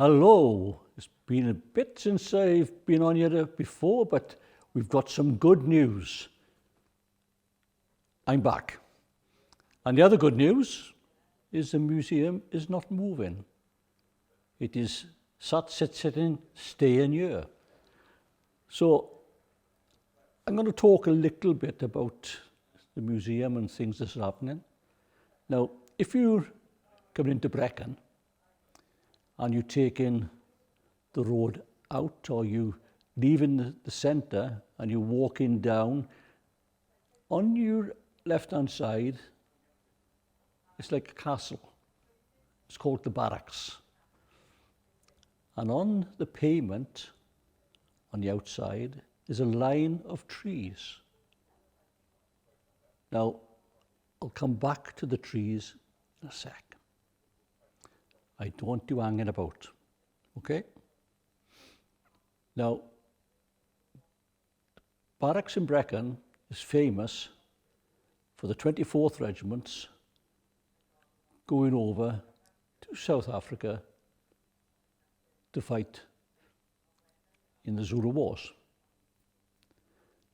Hello, it's been a bit since I've been on here before, but we've got some good news. I'm back. And the other good news is the museum is not moving. It is sitting, staying here. So I'm going to talk a little bit about the museum and things that's happening. Now, if you're coming into Brecon and you're taking the road out, or you leaving the centre and you're walking down, on your left-hand side, it's like a castle. It's called the barracks. And on the pavement, on the outside, is a line of trees. Now, I'll come back to the trees in a sec. I don't want you hanging about, okay? Now, barracks in Brecon is famous for the 24th Regiments going over to South Africa to fight in the Zulu Wars.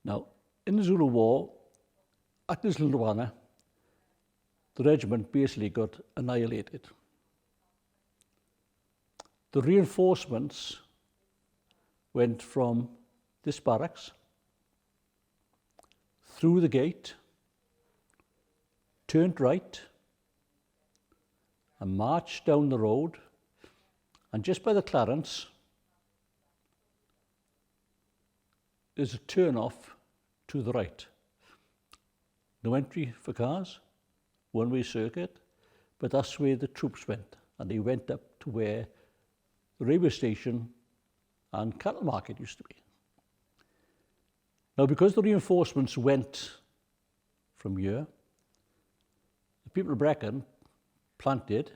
Now, in the Zulu War, at this Lulwana, the regiment basically got annihilated. The reinforcements went from this barracks through the gate, turned right, and marched down the road, and just by the Clarence, there's a turn-off to the right. No entry for cars, one-way circuit, but that's where the troops went, and they went up to where the railway station and cattle market used to be. Now, because the reinforcements went from here, the people of Brecon planted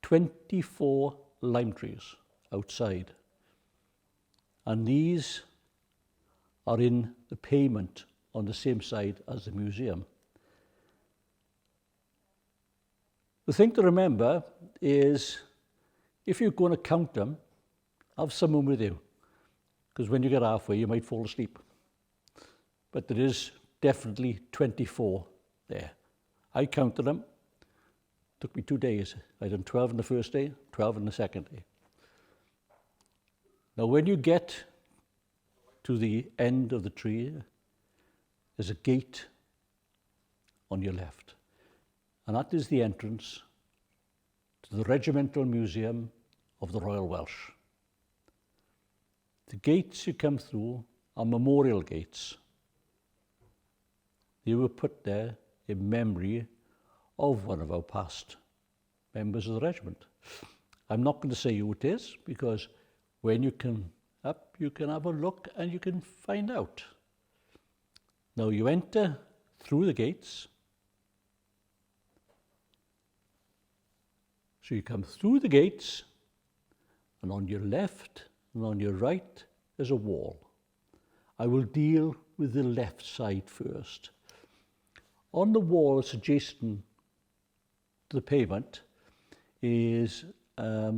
24 lime trees outside. And these are in the pavement on the same side as the museum. The thing to remember is, if you're going to count them, have someone with you, because when you get halfway, you might fall asleep. But there is definitely 24 there. I counted them. It took me 2 days. I done 12 on the first day, 12 on the second day. Now, when you get to the end of the tree, there's a gate on your left. And that is the entrance to the Regimental Museum of the Royal Welsh. The gates you come through are memorial gates. They were put there in memory of one of our past members of the regiment. I'm not going to say who it is, because when you come up, you can have a look and you can find out. Now, you enter through the gates. So you come through the gates, and on your left and on your right is a wall. I will deal with the left side first. On the wall that's adjacent to the pavement is a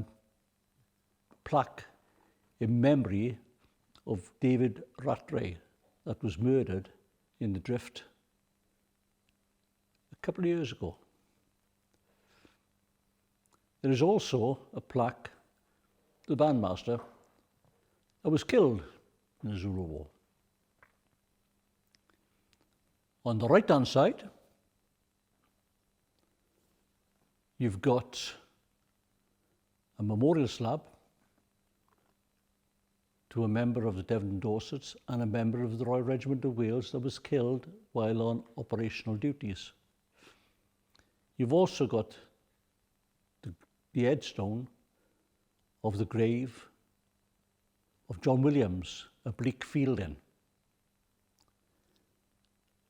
plaque in memory of David Rattray that was murdered in the drift a couple of years ago. There is also a plaque to the bandmaster that was killed in the Zulu War. On the right-hand side, you've got a memorial slab to a member of the Devon and Dorsets and a member of the Royal Regiment of Wales that was killed while on operational duties. You've also got the headstone of the grave of John Williams, a Bleak Fielding.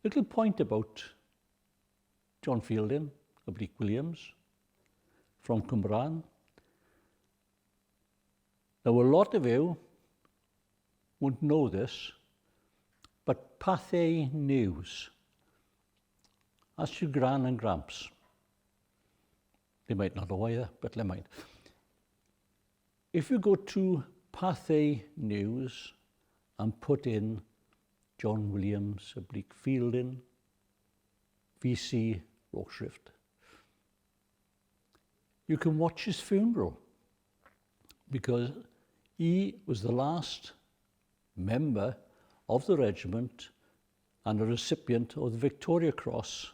Little point about John Fielding, a Bleak Williams, from Cwmbran. Now, a lot of you won't know this, but Pathé News, that's your gran and gramps. They might not know either, but never mind. if you go to Pathé News and put in John Williams oblique Fielding, VC Rockshrift, you can watch his funeral, because he was the last member of the regiment and a recipient of the Victoria Cross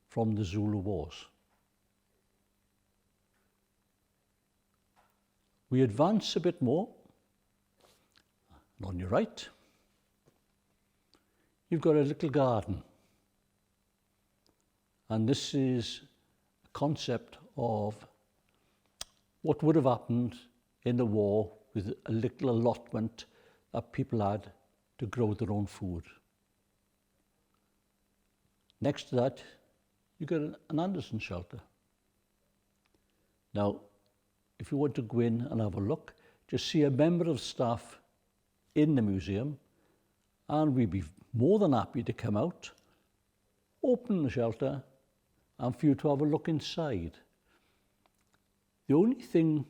from the Zulu Wars. We advance a bit more, and on your right, you've got a little garden. And this is a concept of what would have happened in the war with a little allotment that people had to grow their own food. Next to that, you've got an Anderson shelter. Now, if you want to go in and have a look, just see a member of staff in the museum, and we'd be more than happy to come out, open the shelter, and for you to have a look inside. The only thing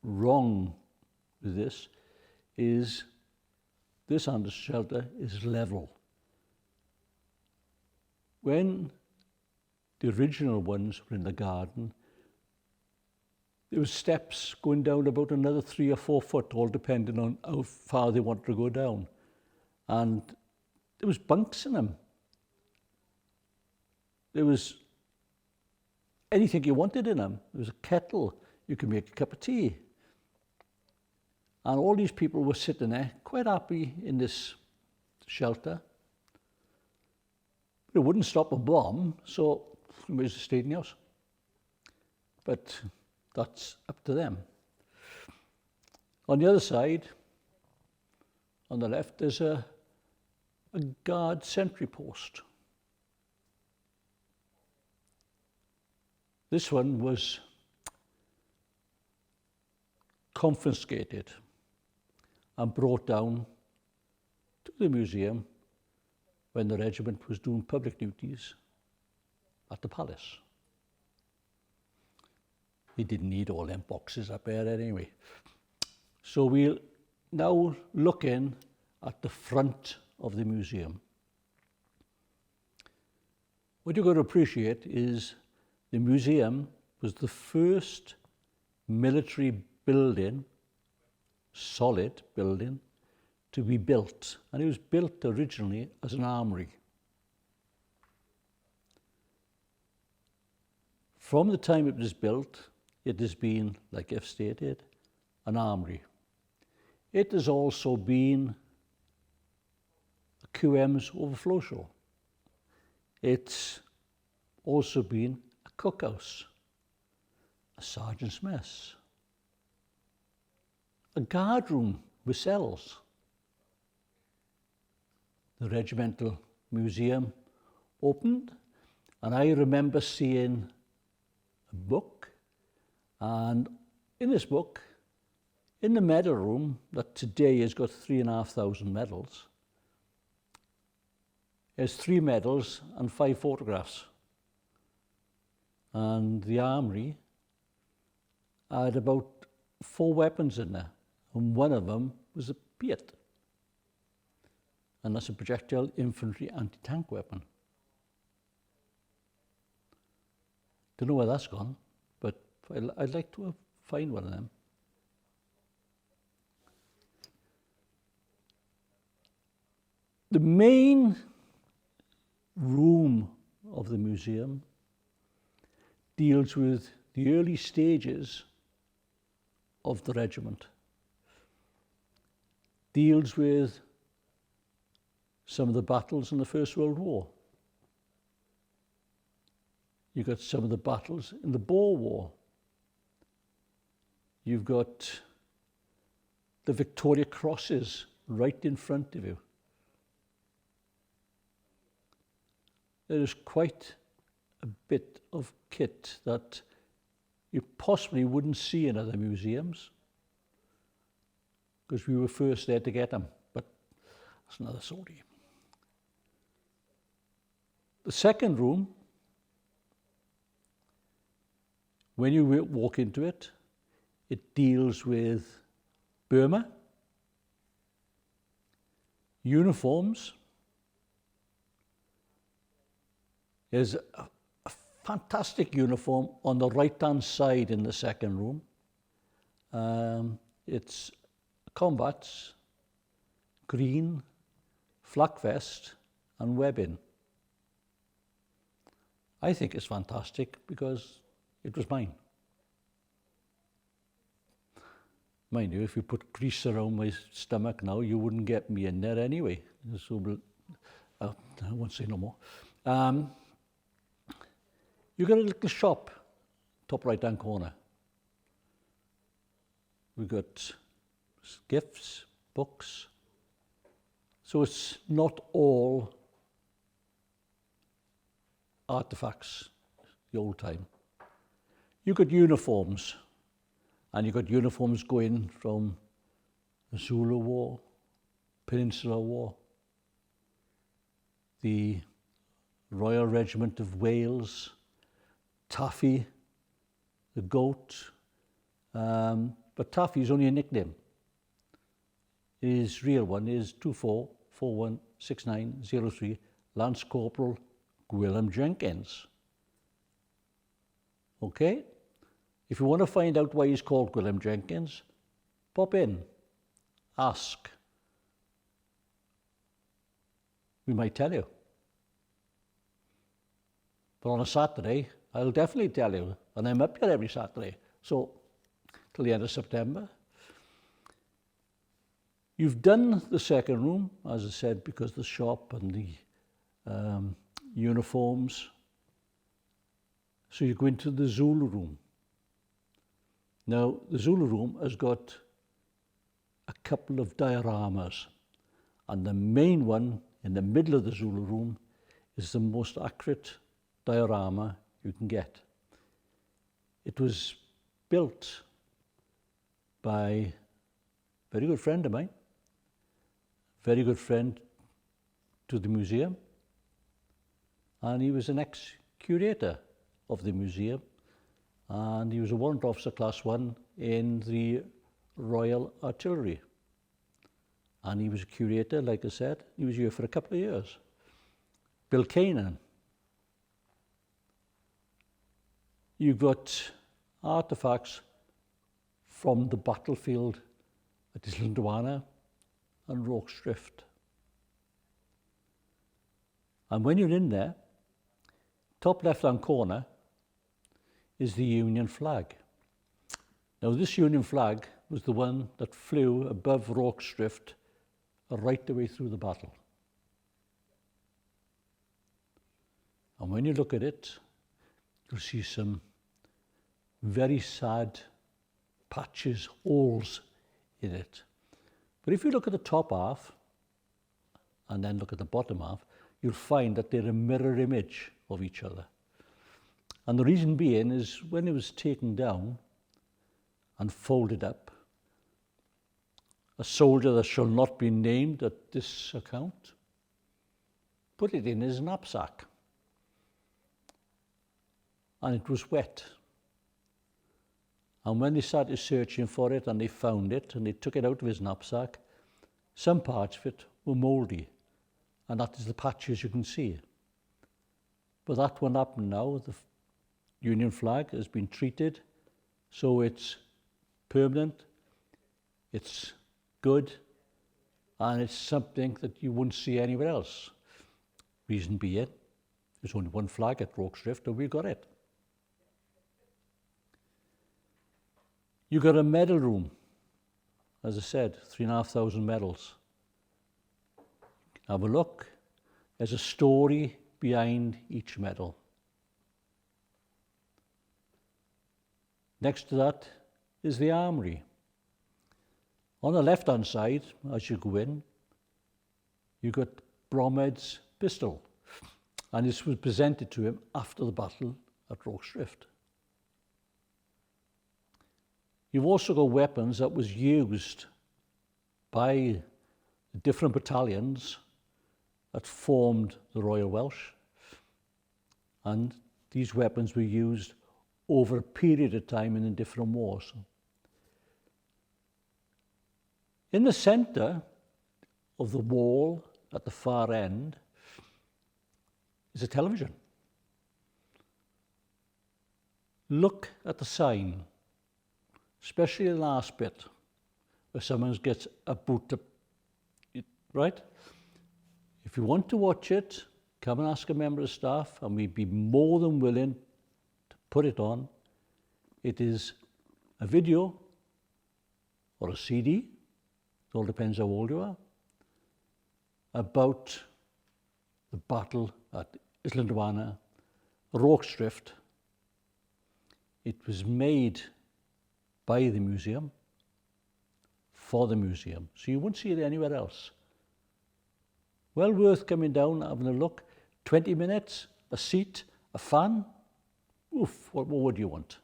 wrong with this is this Anderson shelter is level. When the original ones were in the garden, there were steps going down about another 3 or 4 foot, all depending on how far they wanted to go down. And there was bunks in them. There was anything you wanted in them. There was a kettle. You could make a cup of tea. And all these people were sitting there, quite happy in this shelter. But it wouldn't stop a bomb, so we just stayed in the house. But that's up to them. On the other side, on the left, there's a guard sentry post. This one was confiscated and brought down to the museum when the regiment was doing public duties at the palace. He didn't need all them boxes up there anyway. So we'll now look in at the front of the museum. What you've got to appreciate is the museum was the first military building, solid building, to be built. And it was built originally as an armoury. From the time it was built, it has been, like I've stated, an armoury. It has also been a QM's overflow show. It's also been a cookhouse, a sergeant's mess, a guard room with cells. The Regimental Museum opened, and I remember seeing a book, and in this book, in the medal room that today has got 3,500 medals, there's 3 medals and 5 photographs. And the armoury had about 4 weapons in there, and one of them was a Piat. And that's a projectile infantry anti-tank weapon. Don't know where that's gone, but I'd like to find one of them. The main room of the museum deals with the early stages of the regiment, deals with some of the battles in the First World War. You've got some of the battles in the Boer War. You've got the Victoria Crosses right in front of you. There is quite a bit of kit that you possibly wouldn't see in other museums, because we were first there to get them, but that's another story. The second room, when you walk into it, It deals with Burma, uniforms. There's a fantastic uniform on the right-hand side in the second room. It's combats, green, flak vest and webbing. I think it's fantastic because it was mine. Mind you, if you put grease around my stomach now, you wouldn't get me in there anyway. So, I won't say no more. You got a little shop, top right-hand corner. We've got gifts, books. So it's not all artifacts, the old time. You got uniforms, and you got uniforms going from the Zulu War, Peninsular War, the Royal Regiment of Wales, Taffy, the goat, but Taffy is only a nickname. His real one is 24416903, Lance Corporal Gwilym Jenkins. Okay? If you want to find out why he's called Gwilym Jenkins, pop in, ask. We might tell you. But on a Saturday, I'll definitely tell you, and I'm up here every Saturday, so till the end of September. You've done the second room, as I said, because the shop and the uniforms. So you go into the Zulu room. Now, the Zulu room has got a couple of dioramas, and the main one in the middle of the Zulu room is the most accurate diorama you can get. It was built by a very good friend of mine, very good friend to the museum, and he was an ex-curator of the museum, and he was a warrant officer class 1 in the Royal Artillery. And he was a curator, like I said. He was here for a couple of years. Bill Kanan. You've got artifacts from the battlefield at Islindwana and Rorke's Drift. And when you're in there, top left-hand corner is the Union flag. Now, this Union flag was the one that flew above Rorke's Drift right the way through the battle. And when you look at it, you'll see some very sad patches, holes in it. But if you look at the top half and then look at the bottom half, you'll find that they're a mirror image of each other. And the reason being is when it was taken down and folded up, a soldier that shall not be named at this account put it in his knapsack. And it was wet. And when they started searching for it and they found it and they took it out of his knapsack, some parts of it were mouldy. And that is the patches you can see. But that won't happen now. The Union flag has been treated, so it's permanent, it's good, and it's something that you wouldn't see anywhere else. Reason being, there's only one flag at Rorke's Drift, and we got it. You got a medal room, as I said, 3,500 medals. Have a look. There's a story behind each medal. Next to that is the armoury. On the left-hand side, as you go in, you got Bromhead's pistol, and this was presented to him after the battle at Rorke's Drift. You've also got weapons that was used by the different battalions that formed the Royal Welsh, and these weapons were used over a period of time in the different wars. In the centre of the wall at the far end is a television. Look at the sign, especially the last bit, where someone gets a boot to, right? If you want to watch it, come and ask a member of staff, and we'd be more than willing to put it on. It is a video or a CD, it all depends how old you are, about the battle at Islandwana, Rorke's Drift. It was made by the museum, for the museum, so you won't see it anywhere else. Well worth coming down, having a look. 20 minutes, a seat, a fan. Oof, what more would you want?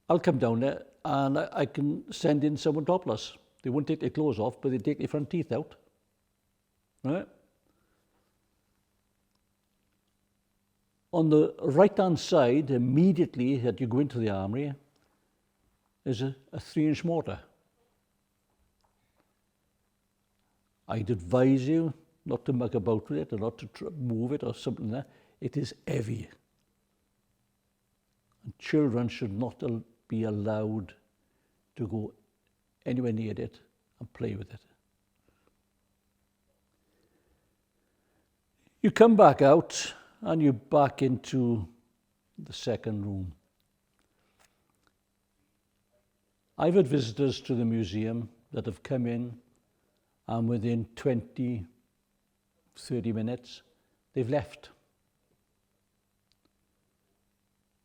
I'll come down there and I can send in someone topless. They won't take their clothes off, but they take their front teeth out. Right? On the right-hand side, immediately that you go into the armoury, is a 3-inch mortar. I'd advise you not to muck about with it or not to move it or something like that. It is heavy. And children should not be allowed to go anywhere near it and play with it. You come back out and you're back into the second room. I've had visitors to the museum that have come in and within 20, 30 minutes, they've left.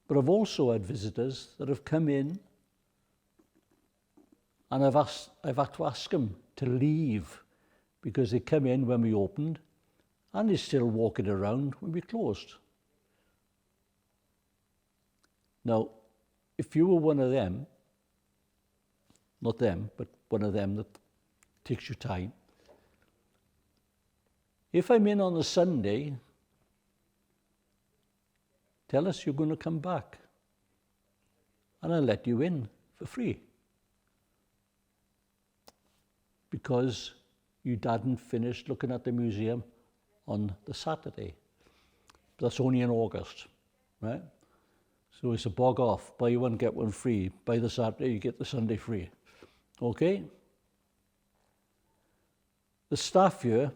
But I've also had visitors that have come in and I've had to ask them to leave because they come in when we opened and they're still walking around when we closed. Now, if you were one of them, not them, but one of them that takes your time, if I'm in on a Sunday, tell us you're going to come back and I'll let you in for free because you hadn't finished looking at the museum on the Saturday. That's only in August, right? So it's a bog off, buy one, get one free. Buy the Saturday, you get the Sunday free. Okay? The staff here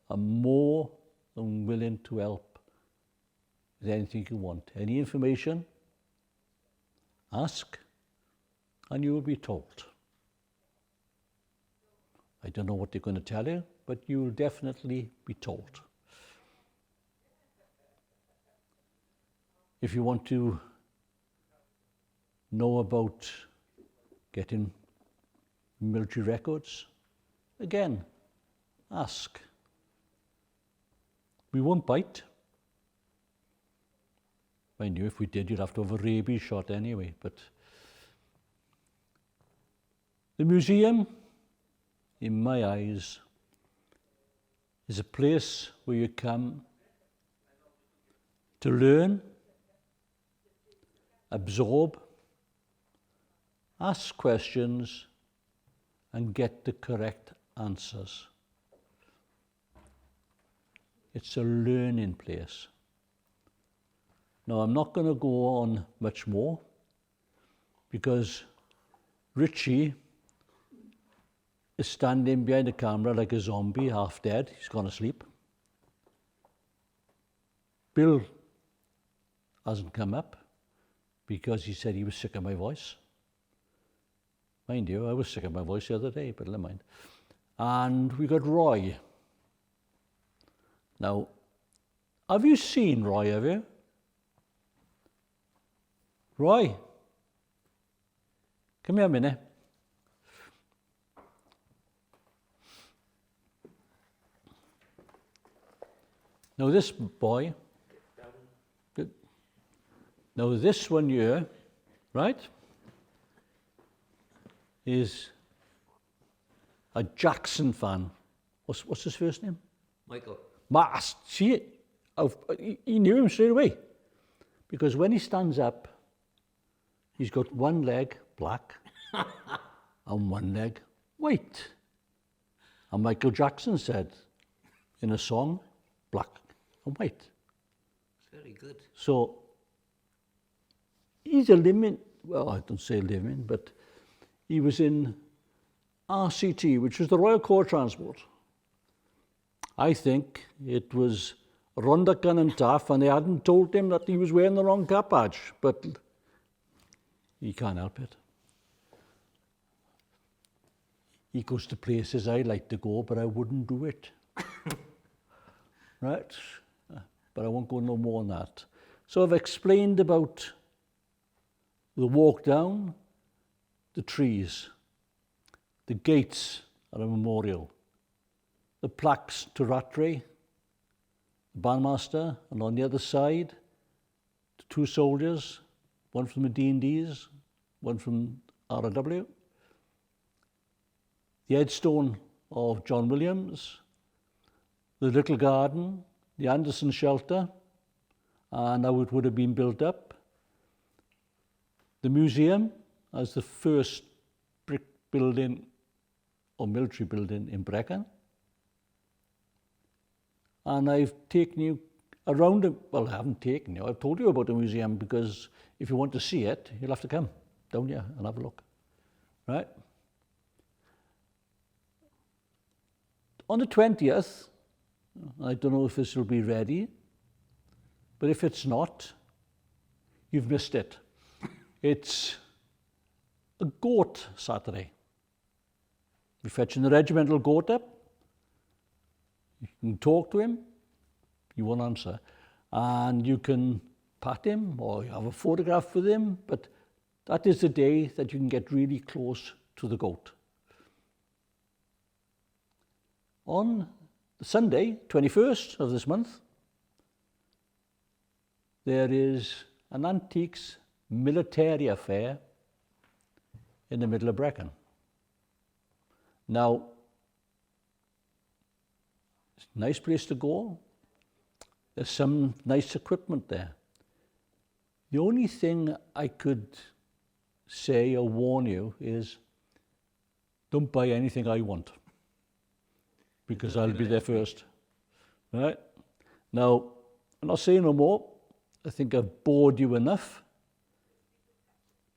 are more than willing to help with anything you want. Any information, ask, and you will be told. I don't know what they're going to tell you, but you will definitely be told. If you want to know about getting military records, again, ask. We won't bite. Mind you, if we did, you'd have to have a rabies shot anyway, but the museum, in my eyes, is a place where you come to learn, absorb, ask questions, and get the correct answers. It's a learning place. Now, I'm not going to go on much more because Richie is standing behind the camera like a zombie, half dead. He's gone to sleep. Bill hasn't come up because he said he was sick of my voice. Mind you, I was sick of my voice the other day, but never mind. And we got Roy. Now, have you seen Roy, have you? Roy, come here a minute. Now this boy, now this one here, right, is a Jackson fan. What's his first name? Michael. See it? He knew him straight away. Because when he stands up, he's got one leg black and one leg white. And Michael Jackson said in a song, black and white. Very good. So he's a living, well, I don't say living, but he was in RCT, which was the Royal Court Transport. I think it was Rondakan and Taff, and they hadn't told him that he was wearing the wrong cap badge, but he can't help it. He goes to places I like to go, but I wouldn't do it. Right? But I won't go no more on that. So I've explained about the walk down, the trees, the gates at a memorial, the plaques to Rattray, the bandmaster, and on the other side, the two soldiers, one from the D&Ds, one from RW, the headstone of John Williams, the little garden, the Anderson shelter, and how it would have been built up, the museum as the first brick building or military building in Brecon. And I've taken you around it. Well, I haven't taken you. I've told you about the museum because if you want to see it, you'll have to come down here and have a look. Right? On the 20th, I don't know if this will be ready, but if it's not, you've missed it. It's a goat Saturday. We're fetching the regimental goat up. You can talk to him, he won't answer. And you can pat him or you have a photograph with him, but that is the day that you can get really close to the goat. On Sunday, 21st of this month, there is an antiques military fair in the middle of Brecon. Now, it's a nice place to go. There's some nice equipment there. The only thing I could say or warn you is don't buy anything I want, because I'll be there first. Right? Now, I'm not saying no more. I think I've bored you enough.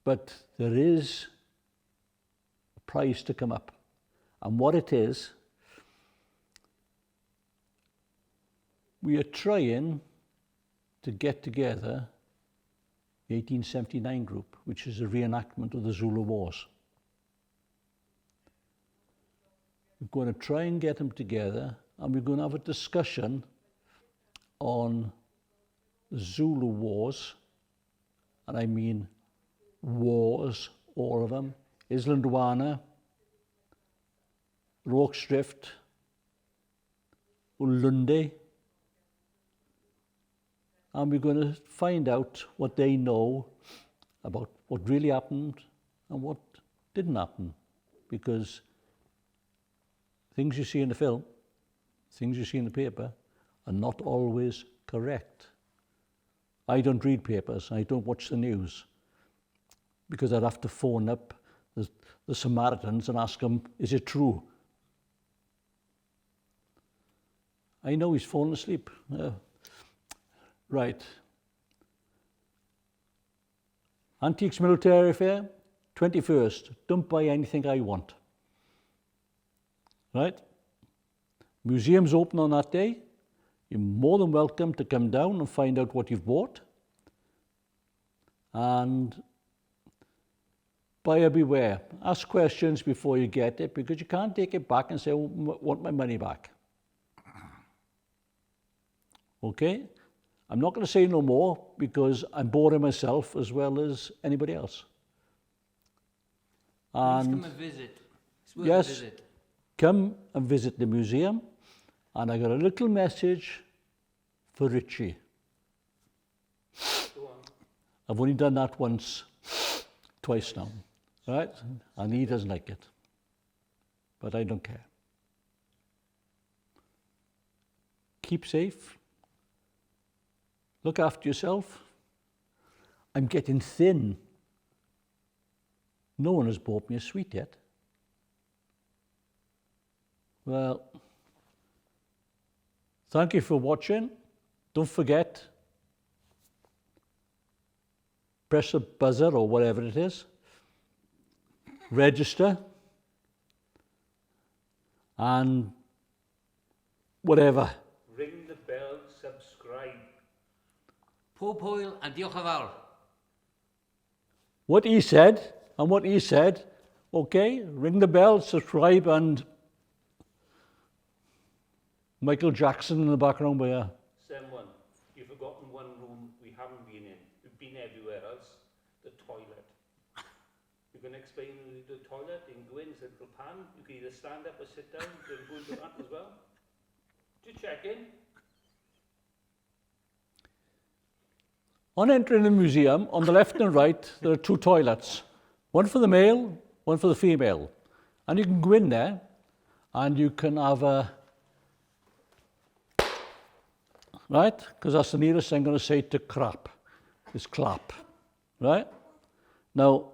But there is a prize to come up. And what it is, we are trying to get together the 1879 group, which is a reenactment of the Zulu Wars. We're going to try and get them together, and we're going to have a discussion on the Zulu Wars, and I mean wars, all of them, Islandwana, Rorke's-Drift, Ulundi, and we're going to find out what they know about what really happened and what didn't happen, because things you see in the film, things you see in the paper, are not always correct. I don't read papers, I don't watch the news, because I'd have to phone up the Samaritans and ask them, is it true? I know he's fallen asleep. Right. Antiques Military Fair, 21st. Don't buy anything I want. Right? Museum's open on that day. You're more than welcome to come down and find out what you've bought. And buyer beware. Ask questions before you get it, because you can't take it back and say, oh, I want my money back. Okay? I'm not going to say no more, because I'm boring myself as well as anybody else. And come and visit. It's worth yes, a visit. come and visit the museum. And I got a little message for Richie. Go on. I've only done that twice now, right? And he doesn't like it, but I don't care. Keep safe. Look after yourself. I'm getting thin. no one has bought me a sweet yet. Well, thank you for watching. Don't forget, press the buzzer or whatever it is, register, and whatever. Ring the bell, subscribe. Pob hwyl a diolch yn fawr. What he said, and what he said, okay, ring the bell, subscribe, and Michael Jackson in the background by you. Someone, you've forgotten one room we haven't been in. We've been everywhere else. The toilet. You can explain the toilet in Gwyn's little pan. You can either stand up or sit down. You can go into that as well. Just check in. On entering the museum, on the left and right, there are two toilets. One for the male, one for the female. And you can go in there and you can have a, right? Because that's the nearest I'm going to say to crap, is clap, right? Now,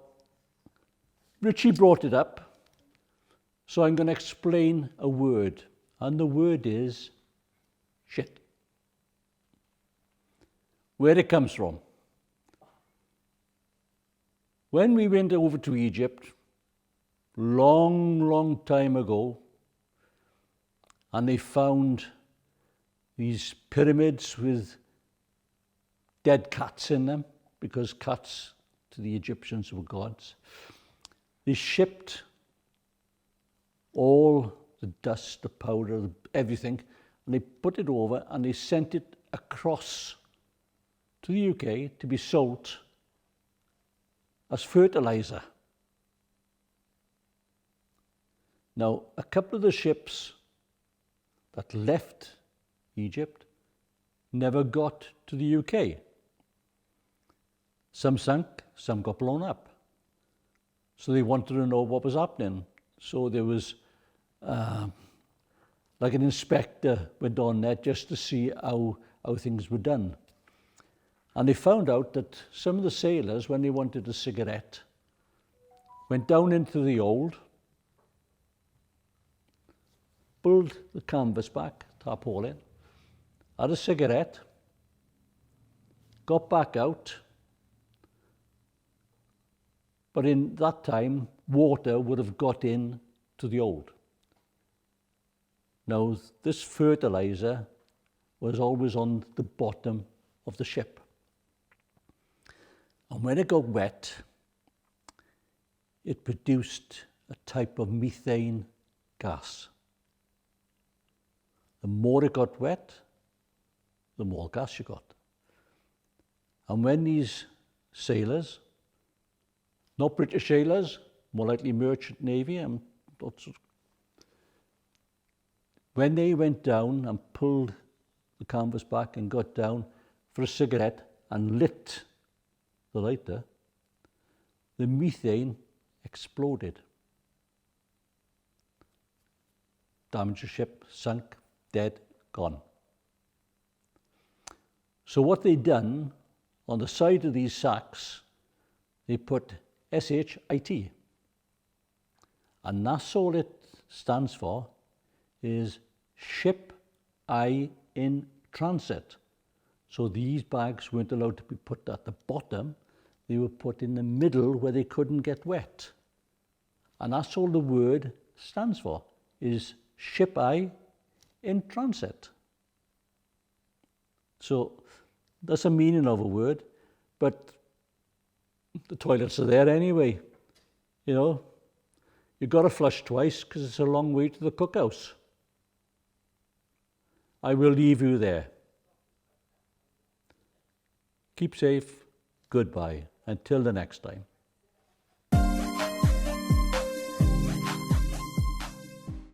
Richie brought it up, so I'm going to explain a word. And the word is shit. Where it comes from. When we went over to Egypt, long time ago, and they found these pyramids with dead cats in them, because cats to the Egyptians were gods, they shipped all the dust, the powder, everything, and they put it over and they sent it across to the UK to be sold as fertilizer. Now, a couple of the ships that left Egypt never got to the UK. Some sunk, some got blown up. So they wanted to know what was happening. So there was like an inspector went on there just to see how things were done. And they found out that some of the sailors, when they wanted a cigarette, went down into the hold, pulled the canvas back, tarpaulin, had a cigarette, got back out, but in that time, water would have got in to the hold. Now, this fertilizer was always on the bottom of the ship. And when it got wet, it produced a type of methane gas. The more it got wet, the more gas you got. And when these sailors, not British sailors, more likely merchant navy, and lots of, when they went down and pulled the canvas back and got down for a cigarette and lit the lighter, the methane exploded. Damaged the ship, sunk, dead, gone. So what they done, on the side of these sacks, they put SHIT. And that's all it stands for, is Ship I in Transit. So these bags weren't allowed to be put at the bottom, they were put in the middle where they couldn't get wet. And that's all the word stands for, is Ship I in Transit. So that's the meaning of a word, but the toilets are there anyway. You know, you've got to flush twice because it's a long way to the cookhouse. I will leave you there. Keep safe. Goodbye. Until the next time.